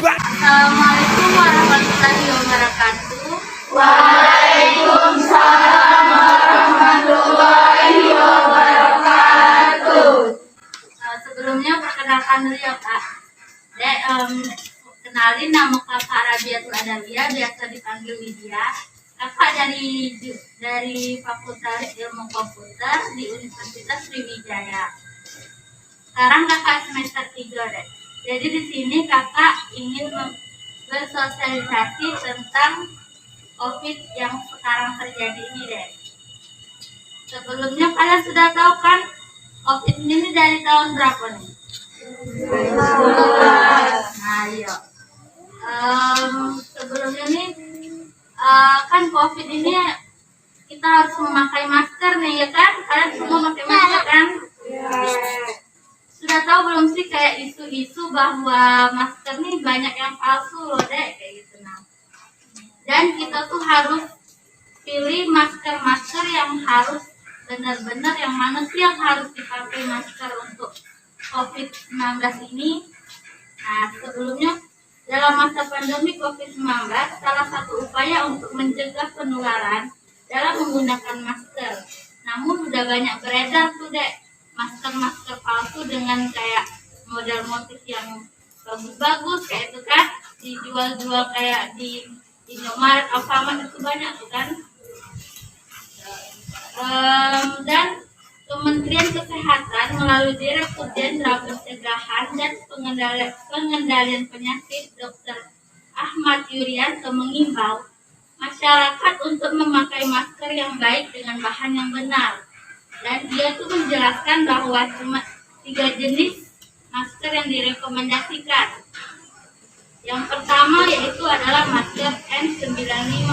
Assalamualaikum warahmatullahi wabarakatuh. Waalaikumsalam warahmatullahi wabarakatuh. Sebelumnya perkenalkan dulu ya Kak. Dek, kenalin nama Kakak Rabiatul Adawiyah, biasa dipanggil Widya. Kakak dari Fakultas Ilmu Komputer di Universitas Sriwijaya. Sekarang Kakak semester 3, Dek. Jadi di sini Kakak ingin bersosialisasi tentang COVID yang sekarang terjadi ini, Dek. Sebelumnya kalian sudah tahu kan COVID ini dari tahun berapa nih? 2019. Nah, iya. Sebelumnya nih kan COVID ini kita harus memakai masker nih, ya kan? Kalian semua pakai masker kan? Sudah tahu belum sih kayak isu-isu bahwa masker nih banyak yang palsu loh, Dek, kayak gitu. Nah, dan kita tuh harus pilih masker-masker yang harus benar-benar yang mana sih yang harus dipakai masker untuk COVID-19 ini. Nah, sebelumnya dalam masa pandemi COVID-19, salah satu upaya untuk mencegah penularan dalam menggunakan masker. Namun udah banyak beredar tuh, Dek, masker-masker palsu dengan kayak model motif yang bagus-bagus kayak itu kan, dijual-jual kayak di Indomaret, Alfamart, itu banyak tuh kan. Dan Kementerian Kesehatan melalui Direktur Jenderal Pencegahan dan Pengendalian Penyakit Dr. Ahmad Yuryanto mengimbau masyarakat untuk memakai masker yang baik dengan bahan yang benar. Dan dia tuh menjelaskan bahwa cuma 3 jenis masker yang direkomendasikan. Yang pertama yaitu adalah masker N95.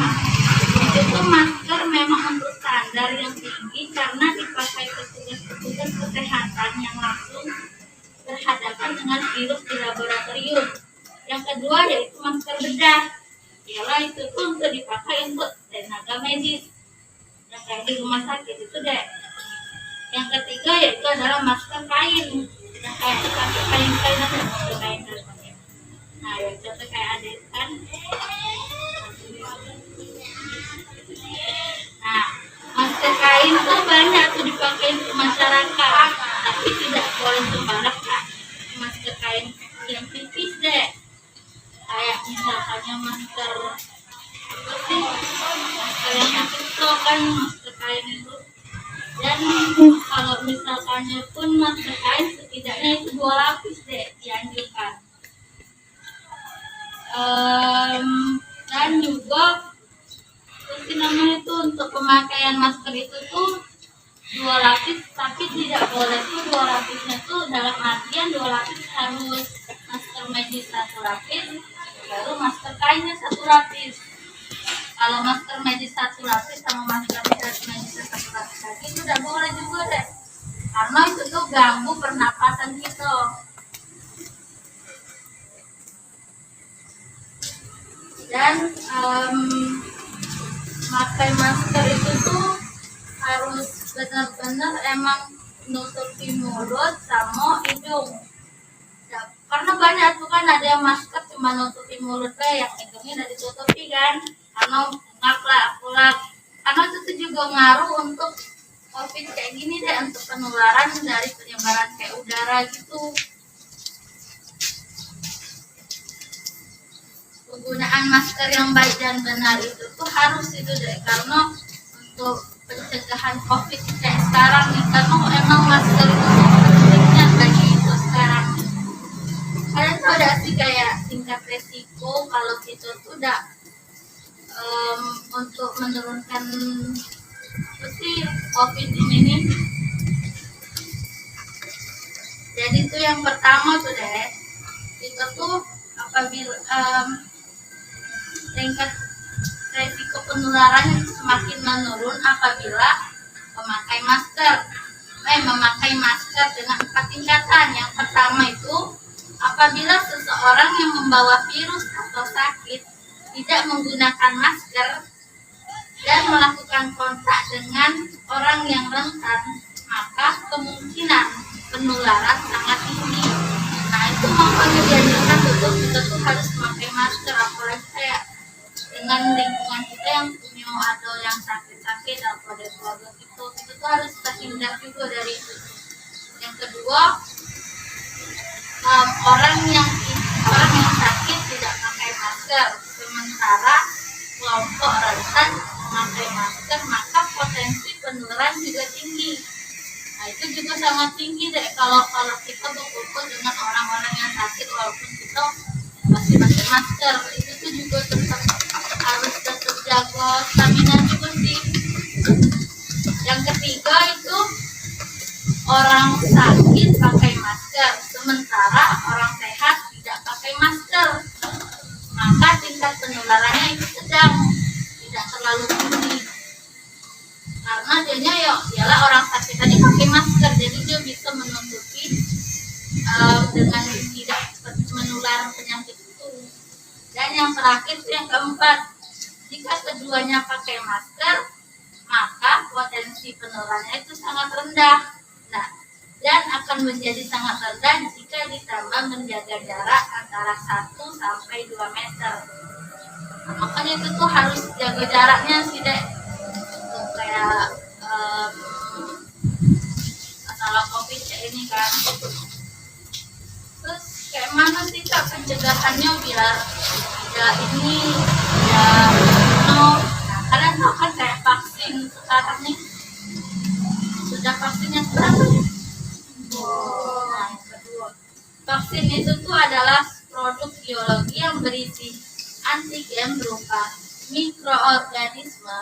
Itu masker memang untuk standar yang tinggi karena dipakai petugas-petugas kesehatan yang langsung berhadapan dengan virus di laboratorium. Yang kedua yaitu masker bedah. Ialah itu tuh untuk dipakai untuk tenaga medis yang kayak di rumah sakit itu, Dek. Yang ketiga yaitu adalah masker kain yang kayak dipakai kain-kain atau masker kain. Nah, yang contoh kayak ada kan. Nah, masker kain tuh banyak tuh dipakai untuk masyarakat, tapi tidak boleh sembarang Kak. Masker kain yang tipis, Dek. Kayak misalnya masker apa sih? Masker yang kecil kan, masker kain itu. Dan kalau misalkannya pun masker kain setidaknya itu 2 lapis, Dek, dianjurkan. Dan juga terus namanya itu untuk pemakaian masker itu tuh 2 lapis, tapi tidak boleh tuh 2 lapisnya tuh dalam artian 2 lapis harus masker medis 1 lapis, baru masker kainnya 1 lapis. Kalau masker medis 1 lapis sama masker medis 1 lapis lagi itu tidak boleh juga, Dek, karena itu tuh ganggu pernapasan kita. Dan pakai masker itu tuh harus benar-benar emang nutupi mulut sama hidung ya, karena banyak tuh kan ada yang masker cuma nutupi mulut yang hidungnya udah ditutupi kan, karena karena itu juga ngaruh untuk COVID kayak gini, deh, untuk penularan dari penyebaran kayak udara gitu. Penggunaan masker yang baik dan benar itu tuh harus itu, deh, karena untuk pencegahan COVID kayak sekarang nih, karena emang masker itu pentingnya bagi itu sekarang. Kalian tahu gak sih kayak tingkat resiko kalau kita tuh udah untuk menurunkan apa sih COVID ini nih. Jadi tuh yang pertama tuh, deh, kita tuh apabila tingkat resiko penularan itu semakin menurun apabila memakai masker dengan 4 tingkatan. Yang pertama itu apabila seseorang yang membawa virus atau sakit tidak menggunakan masker dan melakukan kontak dengan orang yang rentan, maka kemungkinan penularan sangat tinggi. Nah, itu makanya dianjurkan kita tuh harus memakai masker, apalagi kayak dengan lingkungan kita yang punya atau yang sakit-sakit atau ada keluarga kita tuh harus terhindar juga dari itu. Yang kedua, orang yang sakit tidak pakai masker, sementara kelompok rentan memakai masker, maka potensi penularan juga tinggi. Nah, itu juga sangat tinggi deh kalau kita berkumpul dengan orang-orang yang sakit walaupun kita masih pakai masker. Itu tuh juga harus tetap jaga stamina juga sih. Yang ketiga itu orang sakit pakai masker, sementara orang sehat tidak pakai masker, maka tingkat penularannya itu sedang, tidak terlalu tinggi. Karena ialah orang sakit tadi pakai masker, jadi dia bisa menutupi dengan tidak menular penyakit itu. Dan yang terakhir itu yang keempat, jika keduanya pakai masker, maka potensi penularannya itu sangat rendah. Nah, dan akan menjadi sangat rendah jika ditambah menjaga jarak antara 1 sampai 2 meter. Nah, makanya itu tuh harus jaga jaraknya sih dek. Kayak masalah COVID ini kan. Terus kayak mana sih kak pencegahannya biar kalian tahu kan kayak vaksin sekarang nih, sudah vaksin yang berapa ya? Nah, yang kedua, vaksin itu tuh adalah produk biologi yang berisi antigen berupa mikroorganisme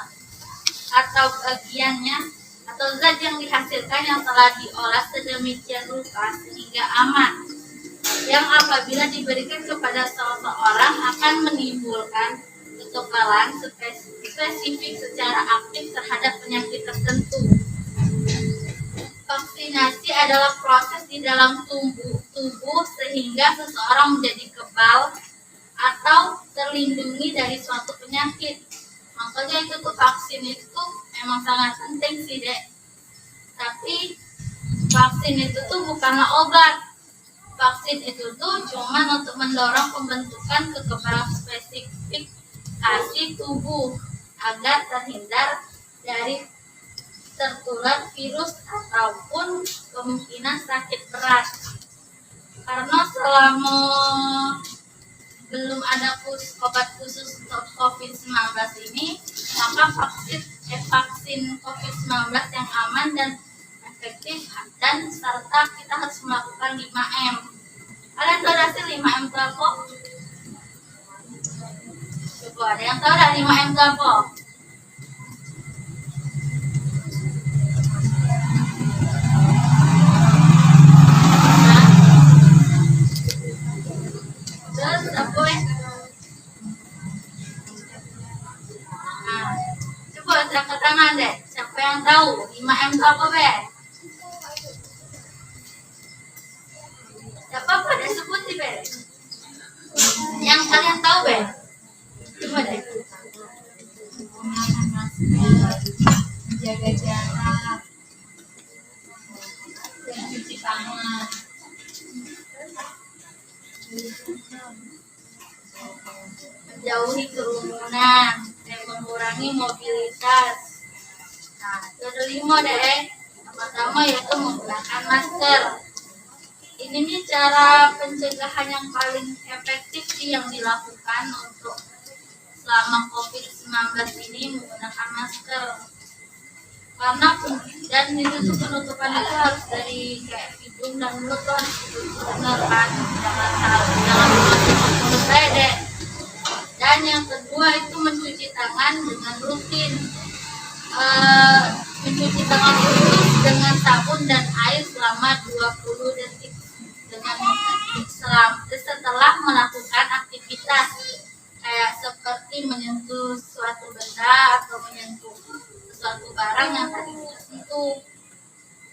atau bagiannya atau zat yang dihasilkan yang telah diolah sedemikian rupa sehingga aman, yang apabila diberikan kepada seseorang akan menimbulkan kekebalan spesifik secara aktif terhadap penyakit tertentu. Vaksinasi adalah proses di dalam tubuh sehingga seseorang menjadi kebal atau terlindungi dari suatu penyakit. Makanya itu tuh vaksin itu memang sangat penting sih dek. Tapi vaksin itu tuh bukanlah obat. Vaksin itu tuh cuma untuk mendorong pembentukan kekebalan spesifik tubuh agar terhindar dari tertular virus ataupun kemungkinan sakit berat. Karena selama belum ada obat khusus untuk COVID-19 ini, maka vaksin COVID-19 yang aman dan efektif dan serta kita harus melakukan 5M. Kalian tahu hasil 5M itu apa? Coba ada yang tahu dah 5M itu apa? Terus apa ya? Nah, coba angkat tangan deh. Siapa yang tahu 5M itu apa be? Gak apa-apa deh sebut sih be. Yang kalian tahu be? Coba deh. Menggunakan masker, menjaga jarak, dan cuci tangan. Menjauhi kerumunan dan mengurangi mobilitas. Nah, itu ada 5 deh. Pertama yaitu menggunakan masker. Ini nih cara pencegahan yang paling efektif sih yang dilakukan untuk selama COVID-19 ini, menggunakan masker. Karena dan itu tuh penutupan itu harus dari kayak hidung dan mulut tuh harus benar kan, jangan mulut deh. Dan yang kedua itu mencuci tangan dengan rutin. Mencuci tangan itu dengan sabun dan air selama 20 detik setelah melakukan aktivitas kayak seperti menyentuh suatu benda atau menyentuh sesuatu barang yang tadi kita sentuh.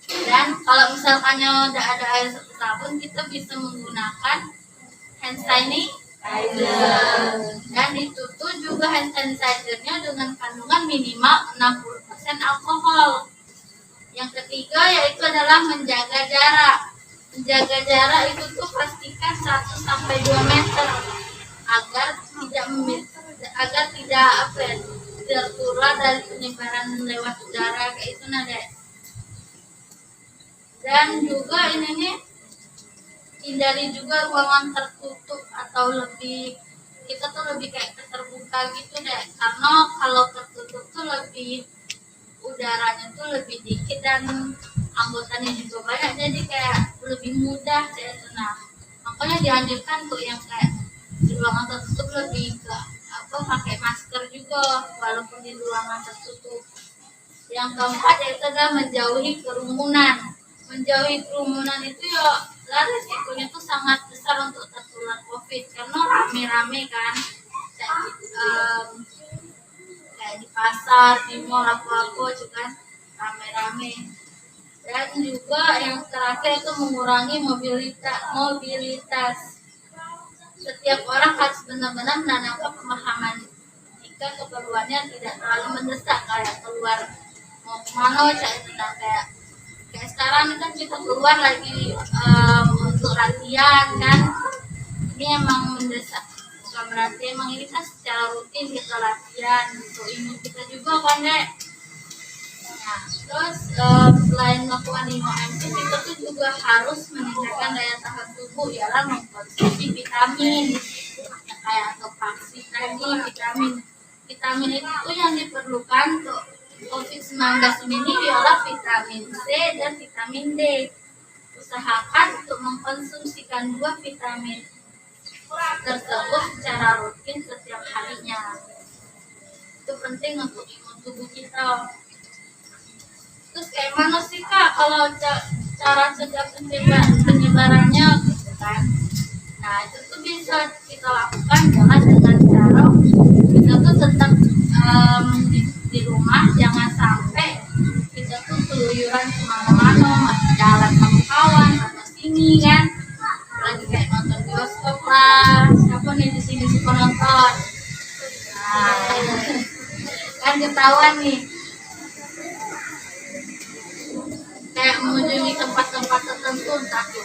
Dan kalau misalkannya udah ada air sabun, kita bisa menggunakan hand sanitizer. Dan itu tuh juga hand sanitizer-nya dengan kandungan minimal 60% alkohol. Yang ketiga yaitu adalah menjaga jarak. Menjaga jarak itu tuh pastikan 1 sampai 2 meter agar tidak tertular dari penyebaran lewat udara kayak itu Dek. Dan juga ini nih, hindari juga ruangan tertutup atau kita tuh lebih kayak terbuka gitu deh, karena kalau tertutup tuh udaranya tuh lebih dikit dan anggotanya juga banyak, jadi kayak lebih mudah deh. Nah, makanya dianjurkan tuh yang kayak di ruangan tertutup lebih pakai masker juga walaupun di ruangan tertutup. Yang keempat yaitu adalah menjauhi kerumunan. Menjauhi kerumunan itu resikonya tuh sangat besar untuk tertular COVID karena rame-rame kan, kayak di pasar, di mall, apa-apa juga kan rame-rame. Dan juga yang terakhir itu mengurangi mobilitas. Setiap orang harus benar-benar menanamkan pemahaman jika keperluannya tidak terlalu mendesak, kayak keluar mau kemana kayak sekarang kan kita keluar lagi untuk latihan kan, ini emang mendesak, bukan berarti emang ini kan secara rutin kita latihan untuk imun kita juga kan Dek. Nah, terus selain melakukan 5M itu kita tuh juga harus meningkatkan daya tahan tubuh, ialah mengkonsumsi vitamin kayak topaksi tadi. Vitamin itu yang diperlukan untuk COVID-19 ini ialah vitamin C dan vitamin D. Usahakan untuk mengkonsumsikan 2 vitamin tersebut secara rutin setiap harinya. Itu penting untuk imun tubuh kita. Terus kayak mana sih Kak kalau cara cegah penyebarannya gitu kan? Nah, itu tuh bisa kita lakukan dengan cara kita tuh tetap di rumah, jangan sampai kita tuh keluyuran kemana-mana, jalan sama kawan sama sini kan, lagi kayak nonton bioskop lah, siapa nih di sini suka nonton, nah kan ketahuan nih, kayak mengunjungi tempat-tempat tertentu, entah ke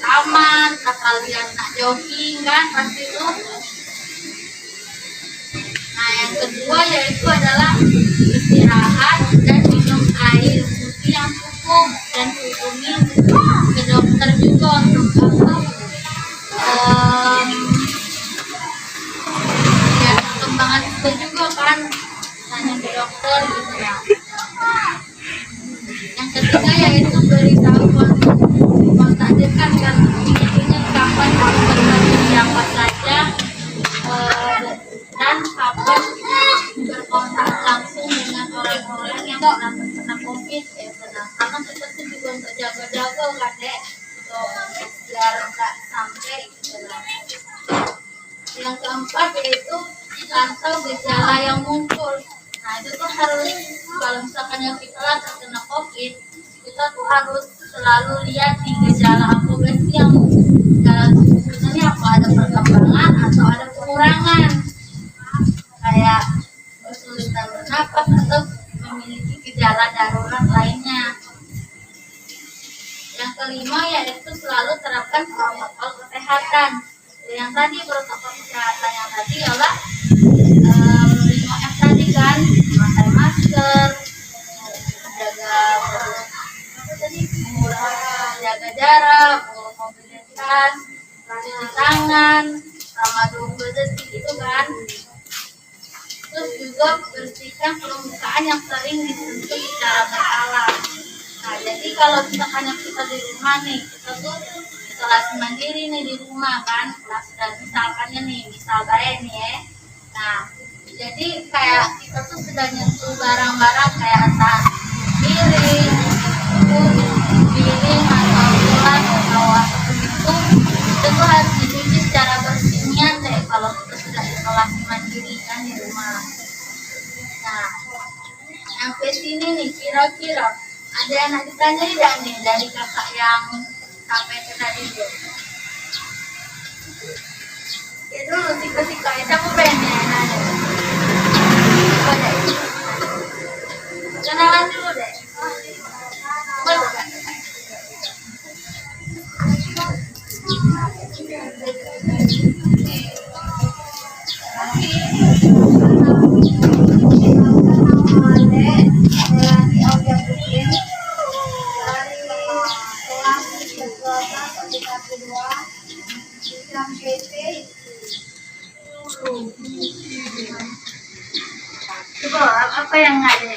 taman, entah kalian nak jogging kan pasti tuh. Nah, yang kedua yaitu adalah istirahat dan minum air putih yang cukup, dan hubungi ke dokter juga untuk perkembangan kita juga kan, tanya ke dokter gitu ya. Yang ketiga yaitu beritahu kontak dekat kan, ini kapan siapa saja dan kapan berkontak langsung dengan orang-orang yang terkena COVID karena kita tuh juga untuk jaga-jaga kan Dek, untuk biar nggak sampai gitu lah. Yang keempat yaitu pantau gejala yang muncul. Nah, itu tuh harus, kalau misalkan yang kita terkena COVID, kita tuh harus selalu lihat di gejala apa sih yang dalam tubuhnya, apa ada perkembangan atau ada pengurangan, kayak kesulitan bernapas atau memiliki gejala darurat lainnya. Yang kelima yaitu selalu terapkan protokol kesehatan. Yang tadi protokol kesehatan yang tadi adalah 5M tadi kan, memakai masker, menjaga jarak, mobilitas, cuci tangan selama 20 detik itu kan. Terus juga bersihkan permukaan yang sering disentuh secara berkala. Nah, jadi kalau misalkan kita di rumah nih, kita tuh isolasi mandiri nih di rumah kan, dan misalkannya nih, misal saya nih ya. Nah, jadi kayak kita tuh sudah nyentuh barang-barang kayak entah piring atau gelas atau apapun itu tuh harus dicuci secara bersihnya deh kalau kita sudah isolasi mandiri kan di rumah. Sampai sini nih, kira-kira ada yang nak ditanya tidak nih dari kakak yang sampai ke tadi itu? Ya dulu sika-sika, ya kamu pengen nanya. Coba deh. Kenalan dulu deh. Boleh kan? Coba apa yang ada?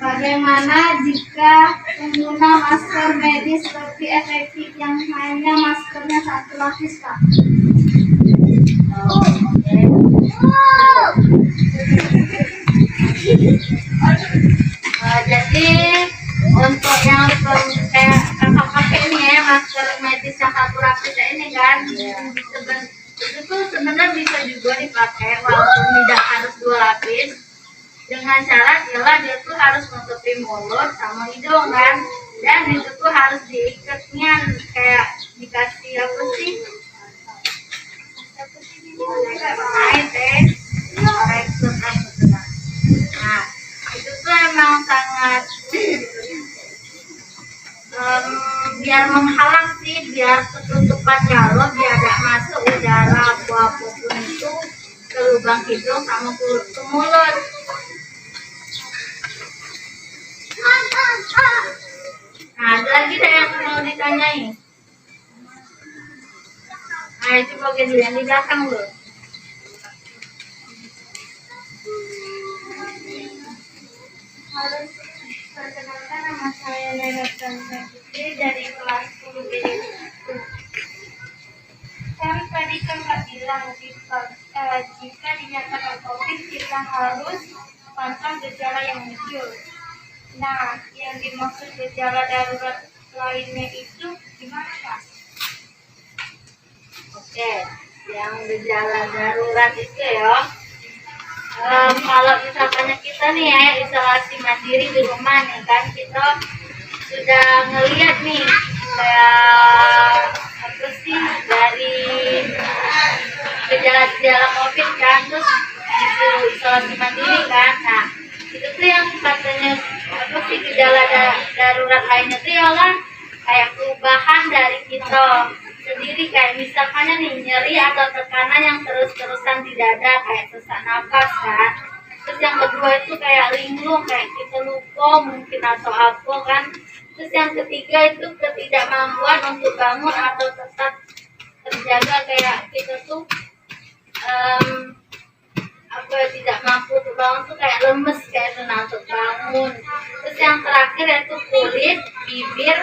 Bagaimana jika pengguna masker medis lebih efektif yang hanya maskernya satu lapis, Kak? Jadi untuk yang kayak kakak pakai ini ya, masker medis yang satu lapis ini kan, itu tuh sebenarnya bisa juga dipakai walaupun tidak harus dua lapis, dengan syarat ialah dia tuh harus menutupi mulut sama hidung kan, dan itu tuh harus diikatnya kayak dikasih apa sih? Nah, itu tuh emang sangat biar menghalang sih, biar ketutupan jalur, biar tidak masuk udara apapun itu ke lubang hidung sama ke mulut. Nah, ada lagi deh yang mau ditanyain. Ayo coba gini yang di belakang loh. Harus perkenalkan, nama saya Nera Putri dari kelas 10 B. Kan tadi kakak bilang jika dinyatakan COVID kita harus pantau gejala yang muncul. Nah, yang dimaksud gejala darurat lainnya itu gimana, Kak? Oke, yang gejala darurat itu ya. Kalau misalkan kita nih ya isolasi mandiri di rumah nih kan, kita sudah ngelihat nih kayak apa sih dari gejala-gejala COVID kan, terus disuruh isolasi mandiri kan. Nah, itu tuh yang katanya apa sih gejala darurat lainnya tuh ya lah kayak perubahan dari kita sendiri, kayak misalkannya nih nyeri atau tekanan yang terus-terusan di dada kayak sesak napas kan. Terus yang kedua itu kayak linglung, kayak kita lupa mungkin atau apa kan. Terus yang ketiga itu ketidakmampuan untuk bangun atau tetap terjaga, kayak kita tuh tidak mampu untuk bangun tuh kayak lemes, kayak senang untuk bangun. Terus yang terakhir yaitu kulit, bibir,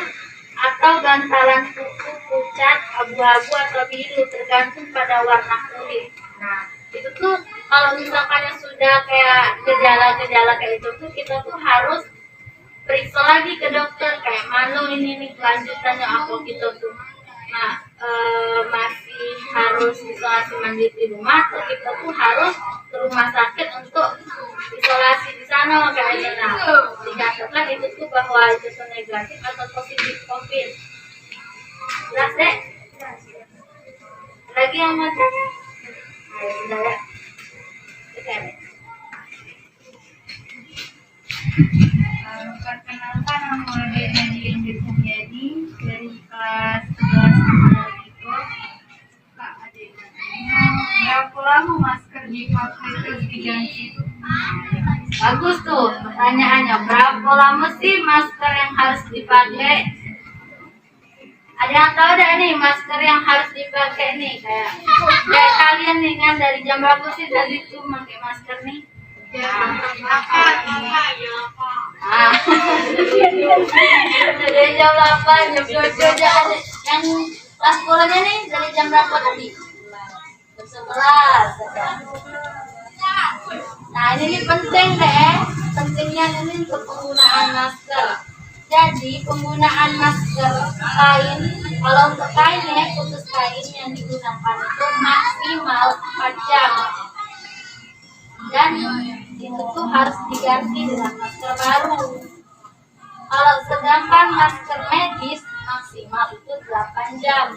atau bantalan kuku pucat, abu-abu atau biru tergantung pada warna kulit. Nah, itu tuh kalau misalkan yang sudah kayak gejala-gejala kayak itu tuh kita tuh harus periksa lagi ke dokter kayak mana ini kelanjutannya apa gitu tuh. Nah, masih harus isolasi mandiri di rumah atau kita tuh harus ke rumah sakit untuk isolasi di sana kayaknya. Nah, dikatakan itu tuh bahwa itu tuh negatif atau positif COVID. Jelas deh? Lagi yang mau tanya? Ayo, sudah ya. Oke. Perkenalkan, nama saya Nadia Suryadi dari kelas 11 itu. Kak, adik. Berapa lama masker dipakai terus diganti? Bagus tuh pertanyaannya. Berapa lama sih masker yang harus dipakai? Ada yang tahu dah nih masker yang harus dipakai nih kayak kalian nih kan dari jam berapa sih dari itu pakai masker nih? Dari jam 8, jam 2 aja ada. Yang kelas sekolahnya nih dari jam berapa tadi? Jam 11. Nah ini penting deh, pentingnya ini untuk penggunaan masker. Jadi penggunaan masker kain, kalau untuk kain ya khusus kain yang digunakan itu maksimal 4 jam. Dan itu tuh harus diganti dengan masker baru. Kalau sedangkan masker medis maksimal itu 8 jam.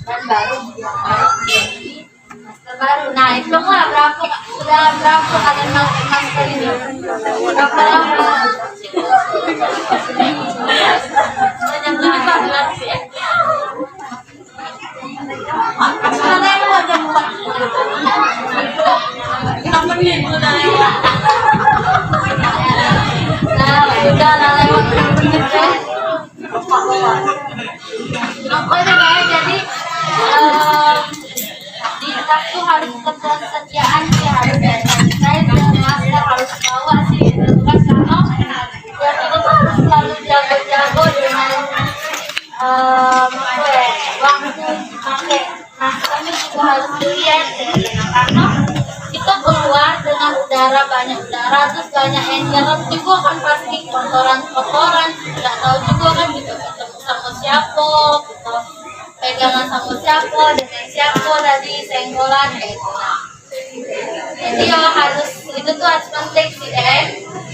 Dan baru diganti masker baru. Nah, hitunglah sudah berapa kalian pakai masker ini? Berapa lama? Jam 15 ya. Udah lewat menit deh. Pokoknya guys, jadi di tas tuh harus ketersediaan sih, harus ada sanitizer dan masker harus bawa sih gitu kan, karena ya kita tuh harus selalu jago-jago dengan waktu pakai maskernya juga harus dilihat ya, karena kita keluar dengan udara, banyak udara, terus banyak yang nyerap juga kan, pasti kotoran nggak tahu juga kan gitu, ketemu sama siapa gitu, pegangan sama siapa, dengan siapa tadi senggolan kayak gitu. Nah, jadi ya harus itu tuh harus penting sih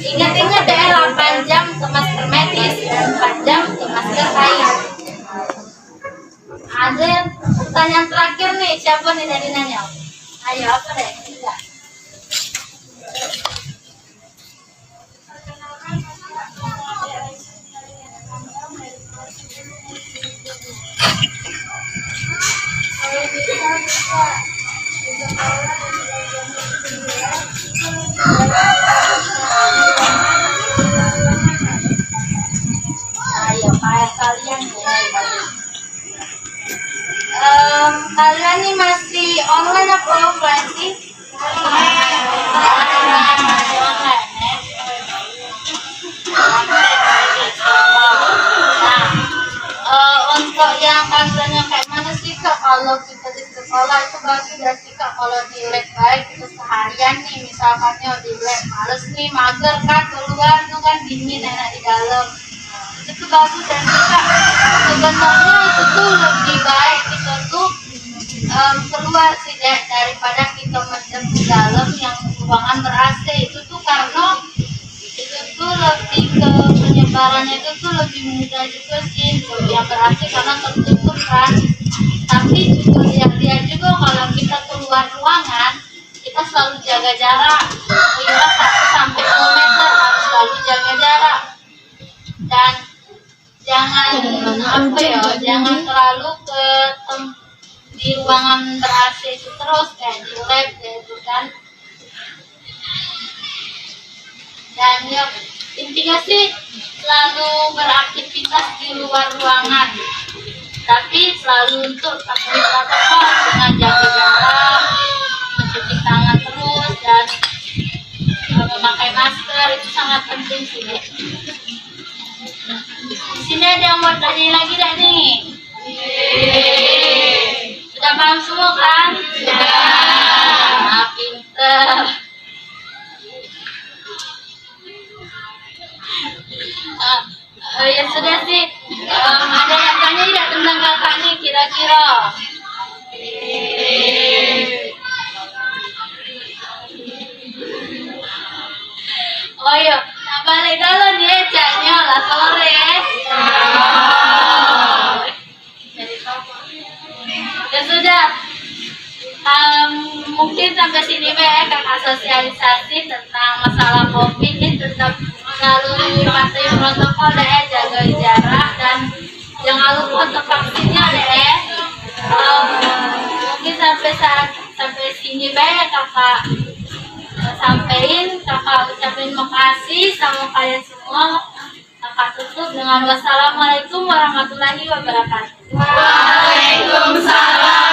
ingat-ingat deh 8 jam ke masker medis dan 4 jam ke masker kain. Ada pertanyaan terakhir nih, siapa nih dari nanya? Ayo, apa deh? Enggak. Ayo, kayak kalian kalian nih masih online apa offline sih? Masih online ya. Nah, untuk yang kalian kayak mana sih Kak? Kalau kita di sekolah itu bagus ya sih Kak, kalau di lab baik itu seharian nih, misalkannya di lab males nih, mager kan, keluar tuh kan dingin enak di dalam. Itu bagus ya sih Kak. Sebenarnya itu tuh lebih baik kita tuh keluar sih daripada kita mendem di dalam yang ruangan ber-AC. Itu tuh karena itu tuh lebih ke penyebarannya itu tuh lebih mudah juga sih yang ber-AC karena tertutup kan. Tapi juga lihat juga kalau kita keluar ruangan kita selalu jaga jarak minimal 1 sampai 2 meter, harus selalu jaga jarak. Dan jangan terlalu ke di ruangan ber-AC itu terus kayak di lab gitu kan. Dan ya intinya sih selalu beraktivitas di luar ruangan, tapi selalu untuk pakai protokol dengan jaga jarak, mencuci tangan terus, dan memakai masker itu sangat penting sih. Di sini ada yang mau tanya lagi gak nih? Sudah paham semua kan? Sudah. Pinter. Ya sudah sih. Ada yang tanya tidak tentang kakak nih kira-kira? Oh iya, nah balik dulu nih caknya lah sore. Ya sudah, mungkin sampai sini kakak sosialisasi tentang masalah COVID ini, tetap selalu patuhi protokol jaga jarak, dan jangan lupa untuk vaksinnya mungkin sampai sini kakak kakak ucapin makasih sama kalian semua. Kakak tutup dengan wassalamualaikum warahmatullahi wabarakatuh. Waalaikumsalam.